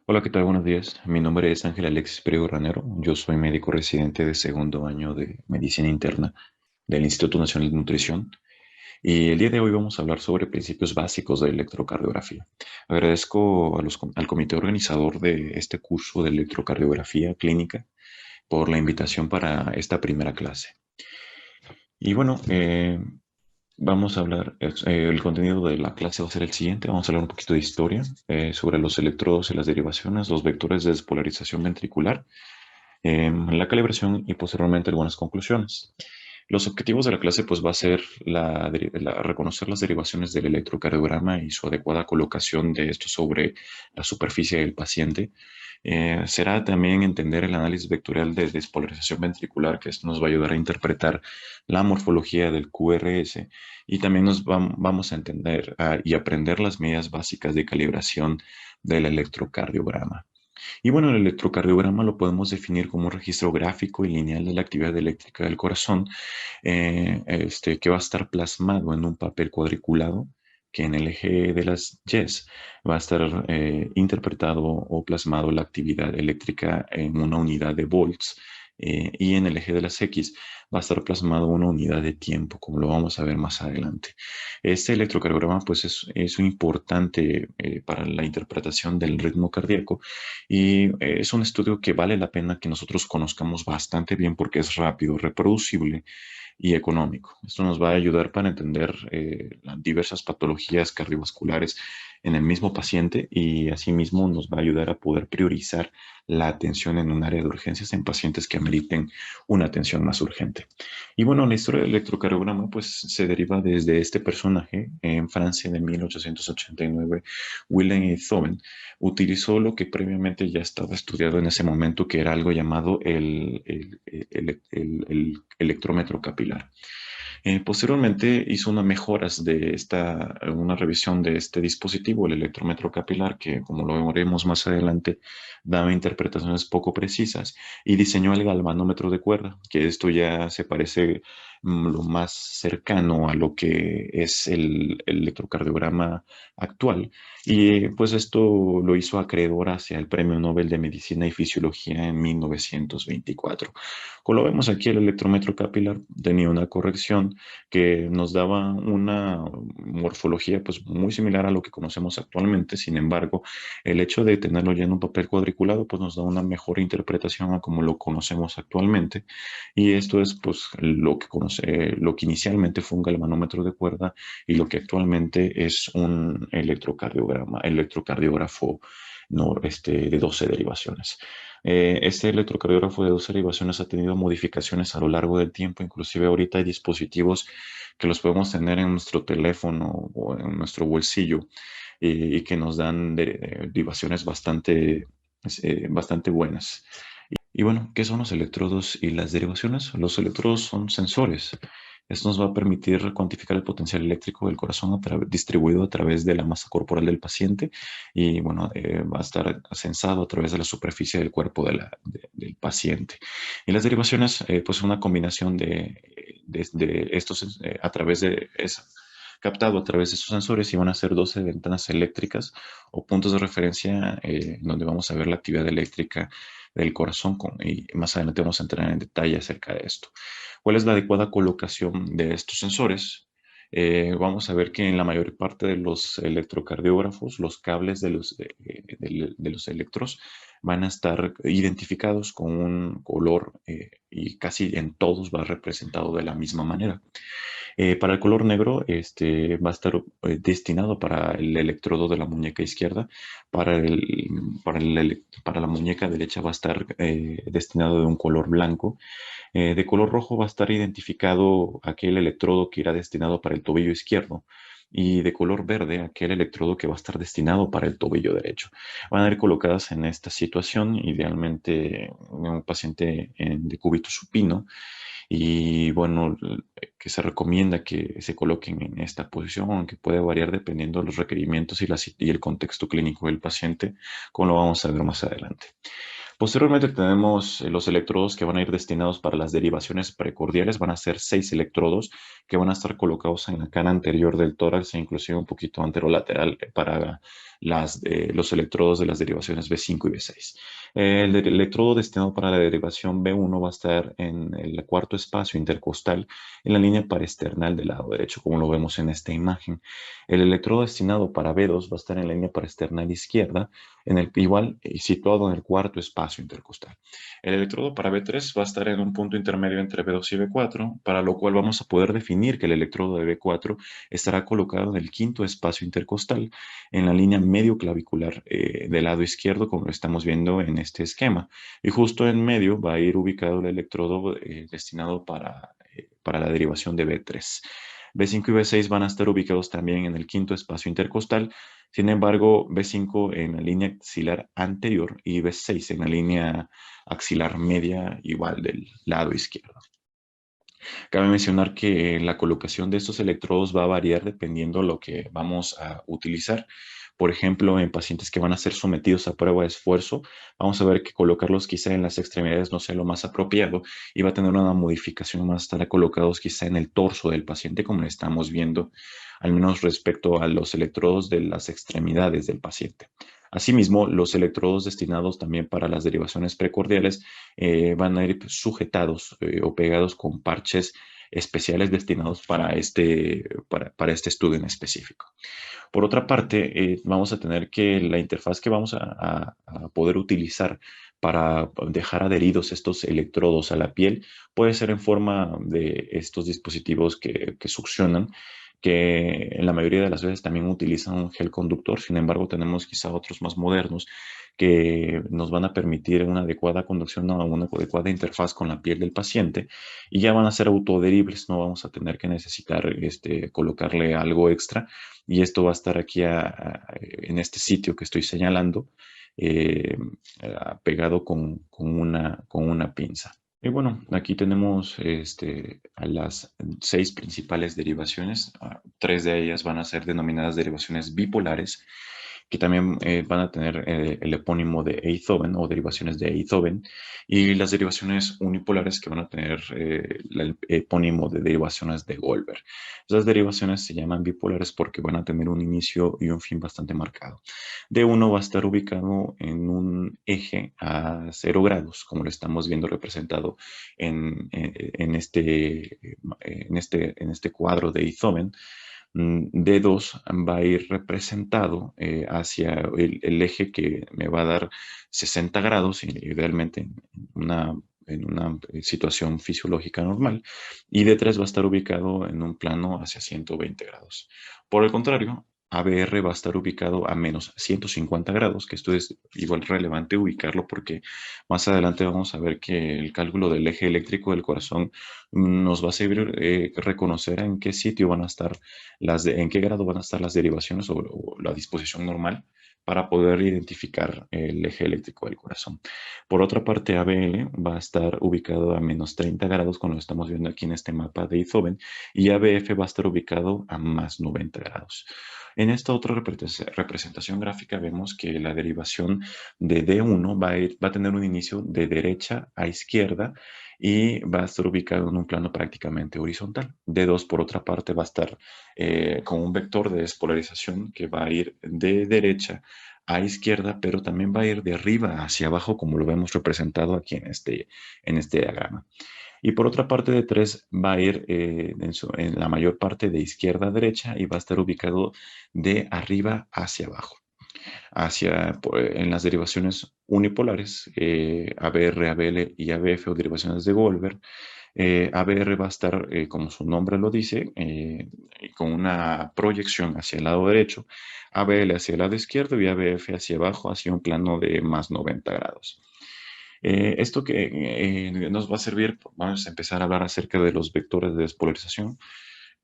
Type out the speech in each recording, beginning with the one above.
Hola, ¿qué tal? Buenos días. Mi nombre es Ángel Alexis Priego Ranero. Yo soy médico residente de segundo año de Medicina Interna del Instituto Nacional de Nutrición. Y el día de hoy vamos a hablar sobre principios básicos de electrocardiografía. Agradezco al comité organizador de este curso de electrocardiografía clínica por la invitación para esta primera clase. Y bueno, vamos a hablar, el contenido de la clase va a ser el siguiente. Vamos a hablar un poquito de historia sobre los electrodos y las derivaciones, los vectores de despolarización ventricular, la calibración y posteriormente algunas conclusiones. Los objetivos de la clase pues va a ser reconocer las derivaciones del electrocardiograma y su adecuada colocación de esto sobre la superficie del paciente. Será también entender el análisis vectorial de despolarización ventricular, que esto nos va a ayudar a interpretar la morfología del QRS y también vamos a entender y aprender las medidas básicas de calibración del electrocardiograma. Y bueno, el electrocardiograma lo podemos definir como un registro gráfico y lineal de la actividad eléctrica del corazón, que va a estar plasmado en un papel cuadriculado, que en el eje de las Ys va a estar interpretado o plasmado la actividad eléctrica en una unidad de volts, y en el eje de las X va a estar plasmado una unidad de tiempo, como lo vamos a ver más adelante. Este electrocardiograma pues es un importante para la interpretación del ritmo cardíaco y es un estudio que vale la pena que nosotros conozcamos bastante bien porque es rápido, reproducible y económico. Esto nos va a ayudar para entender las diversas patologías cardiovasculares en el mismo paciente y asimismo nos va a ayudar a poder priorizar la atención en un área de urgencias en pacientes que ameriten una atención más urgente. Y bueno, la historia del electrocardiograma pues se deriva desde este personaje en Francia de 1889, Willem Thoven utilizó lo que previamente ya estaba estudiado en ese momento, que era algo llamado el electrómetro capilar. Posteriormente hizo unas mejoras una revisión de este dispositivo, el electrómetro capilar, que como lo veremos más adelante, daba interpretaciones poco precisas, y diseñó el galvanómetro de cuerda, que esto ya se parece lo más cercano a lo que es el electrocardiograma actual. Y pues esto lo hizo acreedor hacia el Premio Nobel de Medicina y Fisiología en 1924. Como lo vemos aquí, el electrómetro capilar tenía una corrección que nos daba una morfología pues muy similar a lo que conocemos actualmente. Sin embargo, el hecho de tenerlo ya en un papel cuadriculado pues nos da una mejor interpretación a como lo conocemos actualmente. Y esto es pues lo que inicialmente fue un galvanómetro de cuerda y lo que actualmente es un electrocardiógrafo no, de 12 derivaciones. Este electrocardiógrafo de 12 derivaciones ha tenido modificaciones a lo largo del tiempo, inclusive ahorita hay dispositivos que los podemos tener en nuestro teléfono o en nuestro bolsillo y que nos dan derivaciones bastante buenas. Y bueno, ¿qué son los electrodos y las derivaciones? Los electrodos son sensores. Esto nos va a permitir cuantificar el potencial eléctrico del corazón distribuido a través de la masa corporal del paciente y bueno, va a estar sensado a través de la superficie del cuerpo del paciente. Y las derivaciones, pues una combinación de estos a través de esa captado a través de estos sensores y van a ser 12 ventanas eléctricas o puntos de referencia donde vamos a ver la actividad eléctrica del corazón y más adelante vamos a entrar en detalle acerca de esto. ¿Cuál es la adecuada colocación de estos sensores? Vamos a ver que en la mayor parte de los electrocardiógrafos, los cables de los electrodos van a estar identificados con un color y casi en todos va representado de la misma manera. Para el color negro, va a estar destinado para el electrodo de la muñeca izquierda. Para la muñeca derecha va a estar destinado de un color blanco. De color rojo va a estar identificado aquel electrodo que irá destinado para el tobillo izquierdo. Y de color verde, aquel electrodo que va a estar destinado para el tobillo derecho. Van a ir colocadas en esta situación, idealmente en un paciente en decúbito supino, y bueno, que se recomienda que se coloquen en esta posición, aunque puede variar dependiendo de los requerimientos y el contexto clínico del paciente, como lo vamos a ver más adelante. Posteriormente tenemos los electrodos que van a ir destinados para las derivaciones precordiales. Van a ser 6 electrodos que van a estar colocados en la cara anterior del tórax e inclusive un poquito anterolateral para los electrodos de las derivaciones B5 y B6. El electrodo destinado para la derivación B1 va a estar en el cuarto espacio intercostal en la línea paresternal del lado derecho, como lo vemos en esta imagen. El electrodo destinado para B2 va a estar en la línea paresternal izquierda, igual situado en el cuarto espacio intercostal. El electrodo para B3 va a estar en un punto intermedio entre B2 y B4, para lo cual vamos a poder definir que el electrodo de B4 estará colocado en el quinto espacio intercostal, en la línea medio clavicular del lado izquierdo, como lo estamos viendo en este esquema. Y justo en medio va a ir ubicado el electrodo destinado para la derivación de B3. B5 y B6 van a estar ubicados también en el quinto espacio intercostal. Sin embargo, B5 en la línea axilar anterior y B6 en la línea axilar media igual del lado izquierdo. Cabe mencionar que la colocación de estos electrodos va a variar dependiendo de lo que vamos a utilizar. Por ejemplo, en pacientes que van a ser sometidos a prueba de esfuerzo, vamos a ver que colocarlos quizá en las extremidades no sea lo más apropiado y va a tener una modificación más, estar colocados quizá en el torso del paciente, como le estamos viendo, al menos respecto a los electrodos de las extremidades del paciente. Asimismo, los electrodos destinados también para las derivaciones precordiales van a ir sujetados o pegados con parches especiales destinados para este estudio en específico. Por otra parte, vamos a tener que la interfaz que vamos a poder utilizar para dejar adheridos estos electrodos a la piel puede ser en forma de estos dispositivos que succionan, que en la mayoría de las veces también utilizan un gel conductor. Sin embargo, tenemos quizá otros más modernos que nos van a permitir una adecuada conducción o una adecuada interfaz con la piel del paciente y ya van a ser autoadheribles, no vamos a tener que necesitar colocarle algo extra, y esto va a estar aquí en este sitio que estoy señalando, eh, pegado con una pinza. Y bueno, aquí tenemos a las 6 principales derivaciones. Tres de ellas van a ser denominadas derivaciones bipolares, que también van a tener el epónimo de Einthoven o derivaciones de Einthoven, y las derivaciones unipolares que van a tener el epónimo de derivaciones de Goldberg. Esas derivaciones se llaman bipolares porque van a tener un inicio y un fin bastante marcado. D1 va a estar ubicado en un eje a 0 grados, como lo estamos viendo representado en este cuadro de Einthoven. D2 va a ir representado hacia el eje que me va a dar 60 grados, idealmente en una situación fisiológica normal, y D3 va a estar ubicado en un plano hacia 120 grados. Por el contrario, ABR va a estar ubicado a menos 150 grados, que esto es igual relevante ubicarlo porque más adelante vamos a ver que el cálculo del eje eléctrico del corazón nos va a servir reconocer en qué sitio van a estar en qué grado van a estar las derivaciones o la disposición normal para poder identificar el eje eléctrico del corazón. Por otra parte, ABL va a estar ubicado a menos 30 grados, como lo estamos viendo aquí en este mapa de Einthoven, y ABF va a estar ubicado a más 90 grados. En esta otra representación gráfica vemos que la derivación de D1 va a tener un inicio de derecha a izquierda y va a estar ubicado en un plano prácticamente horizontal. D2, por otra parte, va a estar con un vector de despolarización que va a ir de derecha a izquierda, pero también va a ir de arriba hacia abajo, como lo vemos representado aquí en este diagrama. Y por otra parte, D3 va a ir en la mayor parte de izquierda a derecha y va a estar ubicado de arriba hacia abajo en las derivaciones unipolares, ABR, ABL y ABF o derivaciones de Goldberg. ABR va a estar, como su nombre lo dice, con una proyección hacia el lado derecho, ABL hacia el lado izquierdo y ABF hacia abajo, hacia un plano de más 90 grados. Esto que nos va a servir, vamos a empezar a hablar acerca de los vectores de despolarización,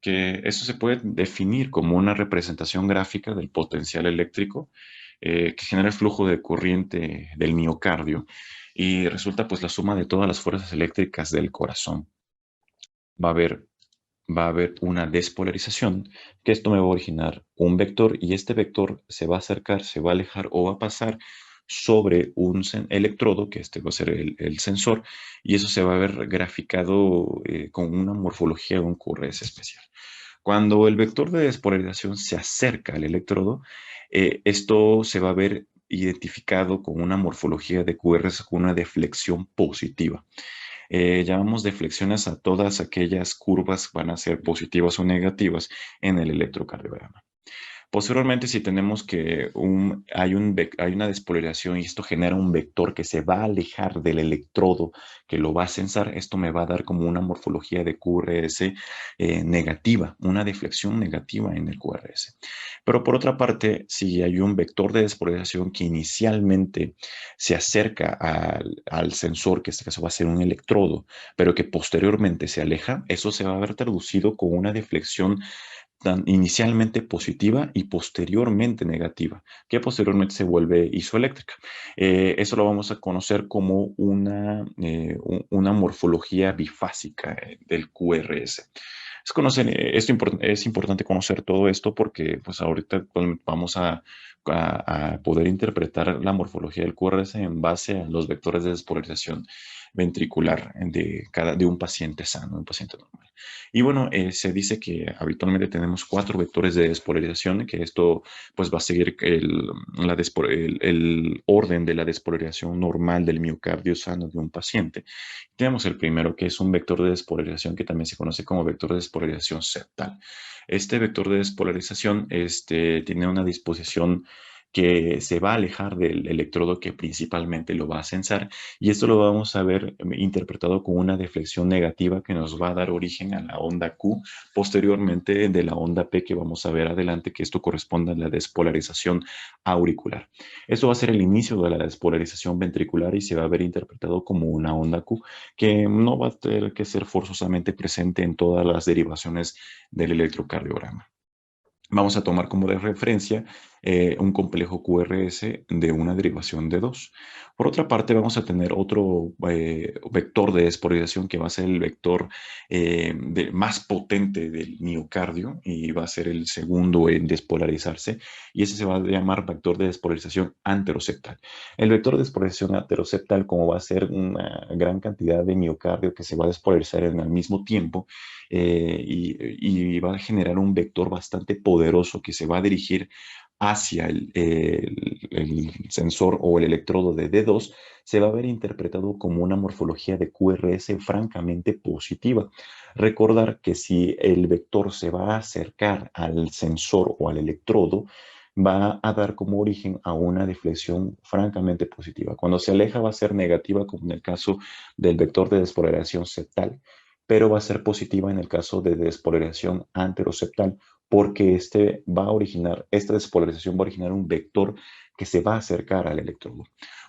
que esto se puede definir como una representación gráfica del potencial eléctrico que genera el flujo de corriente del miocardio y resulta pues la suma de todas las fuerzas eléctricas del corazón. Va a haber, va a haber una despolarización, que esto me va a originar un vector y este vector se va a acercar, se va a alejar o va a pasar sobre un electrodo, que este va a ser el sensor, y eso se va a ver graficado con una morfología de un QRS especial. Cuando el vector de despolarización se acerca al electrodo, esto se va a ver identificado con una morfología de QRS con una deflexión positiva. Llamamos deflexiones a todas aquellas curvas que van a ser positivas o negativas en el electrocardiograma. Posteriormente, si tenemos que hay una despolarización y esto genera un vector que se va a alejar del electrodo que lo va a censar, esto me va a dar como una morfología de QRS negativa, una deflexión negativa en el QRS. Pero por otra parte, si hay un vector de despolarización que inicialmente se acerca al sensor, que en este caso va a ser un electrodo, pero que posteriormente se aleja, eso se va a ver traducido con una deflexión inicialmente positiva y posteriormente negativa, que posteriormente se vuelve isoeléctrica. Eso lo vamos a conocer como una morfología bifásica del QRS. Es importante conocer todo esto porque pues ahorita vamos a poder interpretar la morfología del QRS en base a los vectores de despolarización ventricular de un paciente sano, un paciente normal. Y bueno, se dice que habitualmente tenemos 4 vectores de despolarización, que esto pues va a seguir el orden de la despolarización normal del miocardio sano de un paciente. Tenemos el primero, que es un vector de despolarización que también se conoce como vector de despolarización septal. Este vector de despolarización tiene una disposición que se va a alejar del electrodo que principalmente lo va a censar, y esto lo vamos a ver interpretado con una deflexión negativa que nos va a dar origen a la onda Q, posteriormente de la onda P que vamos a ver adelante, que esto corresponde a la despolarización auricular. Esto va a ser el inicio de la despolarización ventricular y se va a ver interpretado como una onda Q, que no va a tener que ser forzosamente presente en todas las derivaciones del electrocardiograma. Vamos a tomar como de referencia un complejo QRS de una derivación de 2. Por otra parte, vamos a tener otro vector de despolarización que va a ser el vector más potente del miocardio y va a ser el segundo en despolarizarse, y ese se va a llamar vector de despolarización anteroseptal. El vector de despolarización anteroseptal, como va a ser una gran cantidad de miocardio que se va a despolarizar en el mismo tiempo, y va a generar un vector bastante poderoso que se va a dirigir hacia el sensor o el electrodo de D2, se va a ver interpretado como una morfología de QRS francamente positiva. Recordar que si el vector se va a acercar al sensor o al electrodo, va a dar como origen a una deflexión francamente positiva. Cuando se aleja va a ser negativa, como en el caso del vector de despolarización septal, pero va a ser positiva en el caso de despolarización anteroseptal, porque esta despolarización va a originar un vector que se va a acercar al electrodo.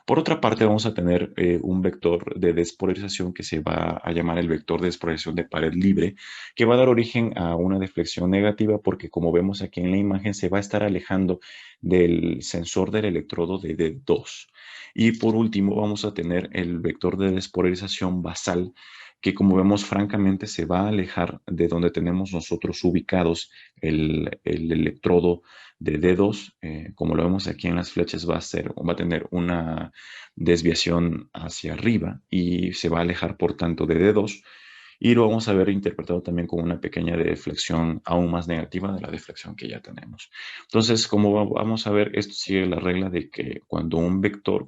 Por otra parte, vamos a tener un vector de despolarización que se va a llamar el vector de despolarización de pared libre, que va a dar origen a una deflexión negativa, porque como vemos aquí en la imagen, se va a estar alejando del sensor del electrodo de D2. Y por último, vamos a tener el vector de despolarización basal, que como vemos francamente se va a alejar de donde tenemos nosotros ubicados el electrodo de D2. Como lo vemos aquí en las flechas, va a tener una desviación hacia arriba y se va a alejar por tanto de D2, y lo vamos a ver interpretado también con una pequeña deflexión aún más negativa de la deflexión que ya tenemos. Entonces, como vamos a ver, esto sigue la regla de que cuando un vector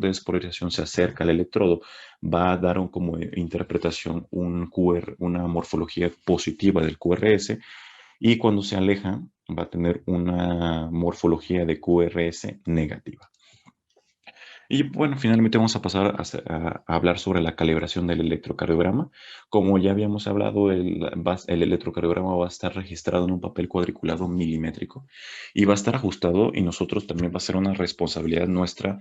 de despolarización se acerca al electrodo, va a dar como interpretación una morfología positiva del QRS, y cuando se aleja va a tener una morfología de QRS negativa. Y bueno, finalmente vamos a pasar a hablar sobre la calibración del electrocardiograma. Como ya habíamos hablado, el electrocardiograma va a estar registrado en un papel cuadriculado milimétrico y va a estar ajustado, y nosotros también va a ser una responsabilidad nuestra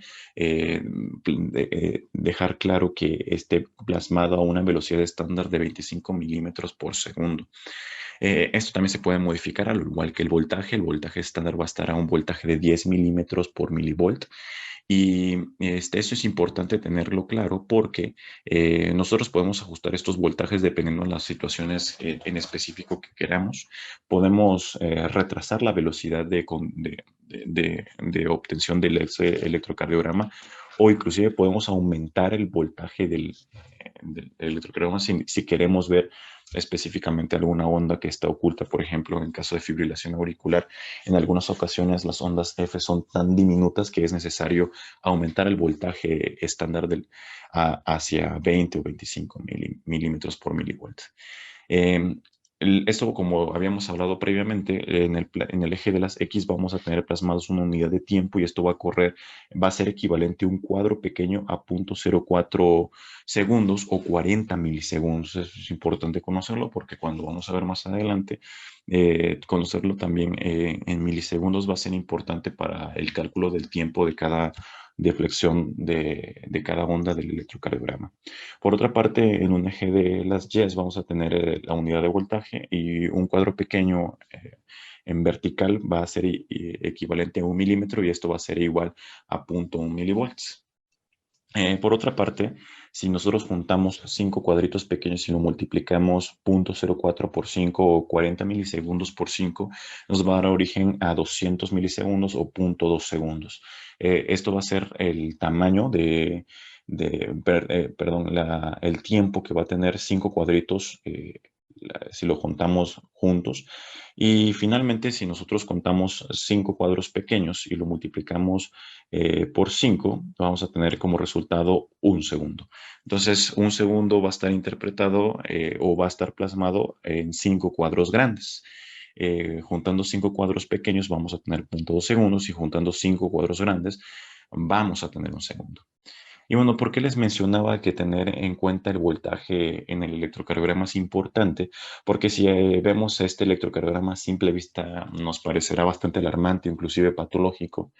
dejar claro que esté plasmado a una velocidad estándar de 25 milímetros por segundo. Esto también se puede modificar al igual que el voltaje. El voltaje estándar va a estar a un voltaje de 10 milímetros por milivolt, Y eso es importante tenerlo claro porque nosotros podemos ajustar estos voltajes dependiendo de las situaciones en específico que queramos. Podemos retrasar la velocidad de obtención del electrocardiograma o inclusive podemos aumentar el voltaje del electrocardiograma si queremos ver específicamente alguna onda que está oculta. Por ejemplo, en caso de fibrilación auricular, en algunas ocasiones las ondas F son tan diminutas que es necesario aumentar el voltaje estándar hacia 20 o 25 milímetros por milivolt. Eh, Esto, como habíamos hablado previamente, en el eje de las X vamos a tener plasmados una unidad de tiempo y esto va a ser equivalente a un cuadro pequeño a 0.04 segundos o 40 milisegundos. Eso es importante conocerlo porque cuando vamos a ver más adelante, conocerlo también en milisegundos va a ser importante para el cálculo del tiempo de cada deflexión de cada onda del electrocardiograma. Por otra parte, en un eje de las Y vamos a tener la unidad de voltaje y un cuadro pequeño en vertical va a ser equivalente a 1 milímetro y esto va a ser igual a 0.1 milivolts. Por otra parte, si nosotros juntamos 5 cuadritos pequeños y lo multiplicamos 0.04 por 5 o 40 milisegundos por 5, nos va a dar origen a 200 milisegundos o 0.2 segundos. Esto va a ser el tamaño perdón, el tiempo que va a tener 5 cuadritos si lo juntamos juntos. Y finalmente, si nosotros contamos 5 cuadros pequeños y lo multiplicamos por 5, vamos a tener como resultado 1 segundo. Entonces, 1 segundo va a estar interpretado o va a estar plasmado en 5 cuadros grandes. Juntando 5 cuadros pequeños vamos a tener 0.2 segundos y juntando 5 cuadros grandes vamos a tener 1 segundo. Y bueno, ¿por qué les mencionaba que tener en cuenta el voltaje en el electrocardiograma es importante? Porque si vemos este electrocardiograma a simple vista nos parecerá bastante alarmante, inclusive patológico.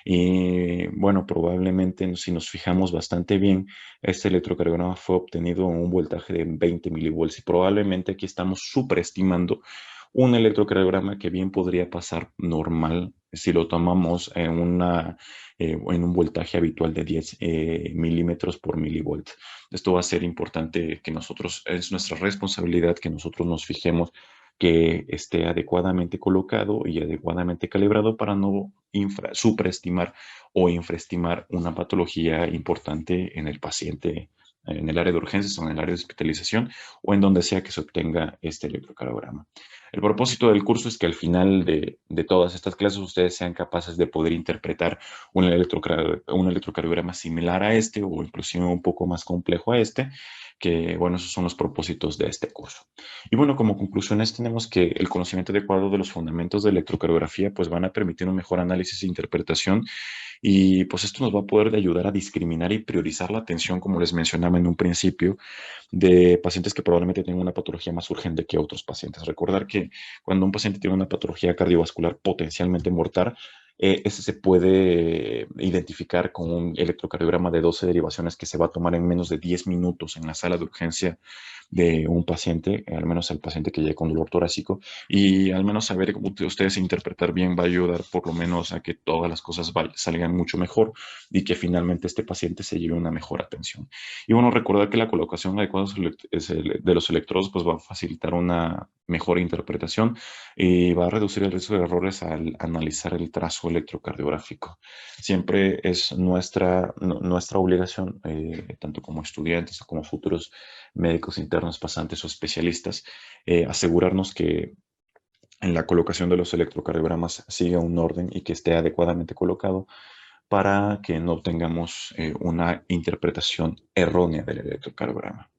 Y bueno, probablemente si nos fijamos bastante bien, este electrocardiograma fue obtenido en un voltaje de 20 milivolts y probablemente aquí estamos superestimando un electrocardiograma que bien podría pasar normal si lo tomamos en un voltaje habitual de 10 milímetros por milivolt. Esto va a ser importante que nosotros, es nuestra responsabilidad que nosotros nos fijemos que esté adecuadamente colocado y adecuadamente calibrado para no superestimar o infraestimar una patología importante en el paciente, en el área de urgencias o en el área de hospitalización o en donde sea que se obtenga este electrocardiograma. El propósito del curso es que al final de todas estas clases ustedes sean capaces de poder interpretar un electrocardiograma similar a este o inclusive un poco más complejo a este, que bueno, esos son los propósitos de este curso. Y bueno, como conclusiones tenemos que el conocimiento adecuado de los fundamentos de electrocardiografía pues van a permitir un mejor análisis e interpretación y pues esto nos va a poder ayudar a discriminar y priorizar la atención, como les mencionaba en un principio, de pacientes que probablemente tengan una patología más urgente que otros pacientes. Recordar que cuando un paciente tiene una patología cardiovascular potencialmente mortal, ese se puede identificar con un electrocardiograma de 12 derivaciones que se va a tomar en menos de 10 minutos en la sala de urgencia de un paciente, al menos el paciente que llegue con dolor torácico, y al menos saber cómo ustedes interpretar bien va a ayudar por lo menos a que todas las cosas salgan mucho mejor y que finalmente este paciente se lleve una mejor atención. Y bueno, recordar que la colocación adecuada de los electrodos pues va a facilitar una mejor interpretación y va a reducir el riesgo de errores al analizar el trazo electrocardiográfico. Siempre es nuestra obligación, tanto como estudiantes o como futuros médicos internos, pasantes o especialistas, asegurarnos que en la colocación de los electrocardiogramas siga un orden y que esté adecuadamente colocado para que no obtengamos una interpretación errónea del electrocardiograma.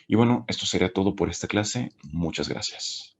Y bueno, esto sería todo por esta clase. Muchas gracias.